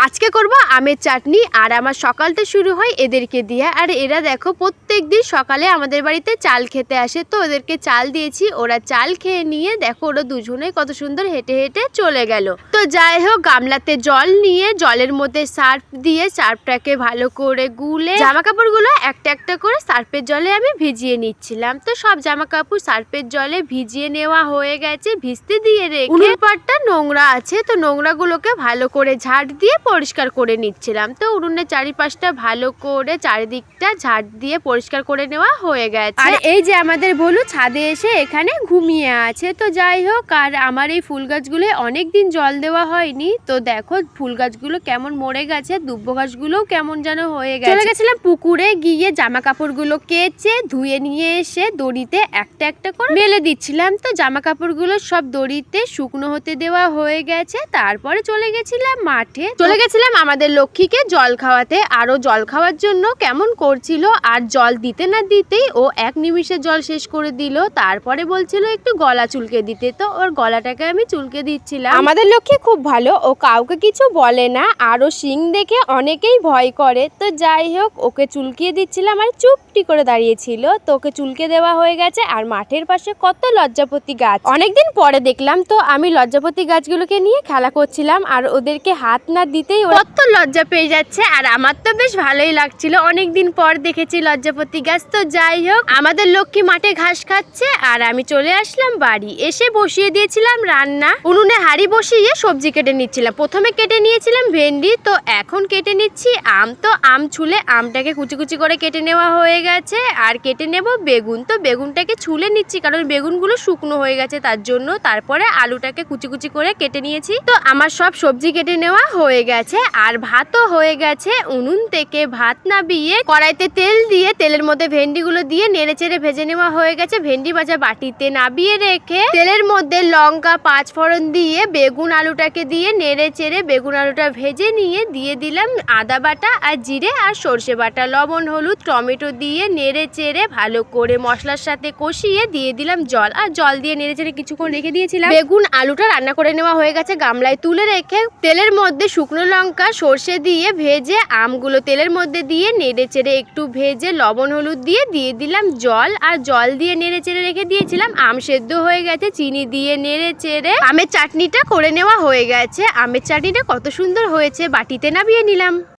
আজকে করব আমের চাটনি। আর আমার সকালটা শুরু হয় এদেরকে দিয়ে। আর এরা দেখো প্রত্যেক দিন সকালে আমাদের বাড়িতে চাল খেতে আসে, তো ওদেরকে চাল দিয়েছি। ওরা চাল খেয়ে নিয়ে দেখো ওরা দুজনে কত সুন্দর হেঁটে হেঁটে চলে গেল। তো যাই হোক, গামলাতে জল নিয়ে জলের মধ্যে সার্ফ দিয়ে সার্ফটাকে ভালো করে গুলে জামা কাপড়গুলো একটা একটা করে সার্ফের জলে আমি ভিজিয়ে নিচ্ছিলাম। তো সব জামা কাপড় সার্ফের জলে ভিজিয়ে নেওয়া হয়ে গেছে। ভিজতে দিয়ে রেখে উনুন পাড়টা নোংরা আছে, তো নোংরাগুলোকে ভালো করে ঝাড় দিয়ে পরিষ্কার করে নিচ্ছিলাম। তো উনুনের চারিপাশটা ভালো করে চারিদিকটা ঝাড় দিয়ে পরিষ্কার করে নেওয়া হয়ে গেছে। আর এই যে আমাদের ভলু ছাদে এসে এখানে ঘুমিয়ে আছে। তো যাই হোক, আর আমার এই ফুল গাছগুলো অনেকদিন জল দেওয়া হয়নি। তো দেখো ফুল গাছগুলো কেমন মরে গেছে, দুব্ব গাছগুলোও কেমন যেন হয়ে গেছে। চলে গেছিলাম পুকুরে, গিয়ে জামা কাপড়গুলো কেচে ধুয়ে নিয়ে এসে দড়িতে একটা একটা করে মেলে দিচ্ছিলাম। তো জামা কাপড়গুলো সব দড়িতে শুকনো হতে দেওয়া হয়ে গেছে। তারপরে চলে গেছিলাম মাঠে, চলে গেছিলাম আমাদের লক্ষ্মীকে জল খাওয়াতে। আরো জল খাওয়ার জন্য কেমন করছিল, আর জল দিতে না দিতেই ও এক নিমিষে জল শেষ করে দিল। তারপরে বলছিল একটু গলা চুলকে দিতে, তো ওর গলাটাকে আমি চুলকে দিচ্ছিলাম। আমাদের লক্ষ্মী খুব ভালো, ও কাউকে কিছু বলে না, আর ও শিং দেখে অনেকেই ভয় করে। তো যাই হোক, ওকে চুলকিয়ে দিচ্ছিলাম আর চুপটি করে দাঁড়িয়েছিল। তো ওকে চুলকে দেওয়া হয়ে গেছে। আর মাঠের পাশে কত লজ্জাপতি গাছ, অনেকদিন পরে দেখলাম। তো আমি লজ্জাপতি গাছগুলোকে নিয়ে খেলা করছিলাম, আর ওদেরকে হাত না দিতেই কত লজ্জা পেয়ে যাচ্ছে। আর আমার তো বেশ ভালোই লাগছিল, অনেকদিন পর দেখেছি লজ্জাপতি গাছ। তো যাই হোক, আমাদের লক্ষ্মী মাঠে ঘাস খাচ্ছে, আর আমি চলে আসলাম বাড়ি। এসে বসিয়ে দিয়েছিলাম রান্না, উনুনে হাঁড়ি বসিয়ে সবজি কেটে নিচ্ছিলাম। প্রথমে কেটে নিয়েছিলাম ভেন্ডি, তো এখন কেটে নিচ্ছি আম। তো আম ছুলে আমটাকে কুচি কুচি করে কেটে নেওয়া হয়ে গেছে। আর কেটে নেব বেগুন, তো বেগুনটাকে ছুলে নিচ্ছি কারণ বেগুনগুলো শুকনো হয়ে গেছে তার জন্য। তারপরে আলুটাকে কুচি কুচি করে কেটে নিয়েছি। তো আমার সব সবজি কেটে নেওয়া হয়ে গেছে, আর ভাতও হয়ে গেছে। উনুন থেকে ভাত নামিয়ে কড়াইতে তেল দিয়ে তেলের মধ্যে ভেন্ডিগুলো দিয়ে নেড়ে চেড়ে ভেজে নেওয়া হয়ে গেছে। ভেন্ডি ভাজা বাটিতে নামিয়ে রেখে তেলের মধ্যে লঙ্কা পাঁচ ফোড়ন দিয়ে বেগুন আলুটাকে দিয়ে নেড়ে চেড়ে বেগুন আলুটা ভেজে নিয়ে দিয়ে দিলাম আদা বাটা আর জিরে আর সর্ষে বাটা, লবণ হলুদ টমেটো দিয়ে নেড়ে চেড়ে ভালো করে মশলার সাথে কষিয়ে দিয়ে দিলাম জল। আর জল দিয়ে নেড়ে চেড়ে কিছুক্ষণ রেখে দিয়েছিলাম। বেগুন আলুটা রান্না করে নেওয়া হয়ে গেছে। গামলায় তুলে রেখে তেলের মধ্যে শুকনো লঙ্কা সর্ষে দিয়ে ভেজে আমগুলো তেলের মধ্যে দিয়ে নেড়ে চেড়ে একটু ভেজে লবণ হলুদ দিয়ে দিয়ে দিলাম জল। আর জল দিয়ে নেড়ে চেড়ে রেখে দিয়েছিলাম। আম সেদ্ধ হয়ে গেছে, চিনি দিয়ে নেড়ে চেড়ে আমের চাটনিটা করে নেওয়া হয়ে গেছে। আমের চাটনিটা কত সুন্দর হয়েছে, বাটিতে নামিয়ে নিলাম।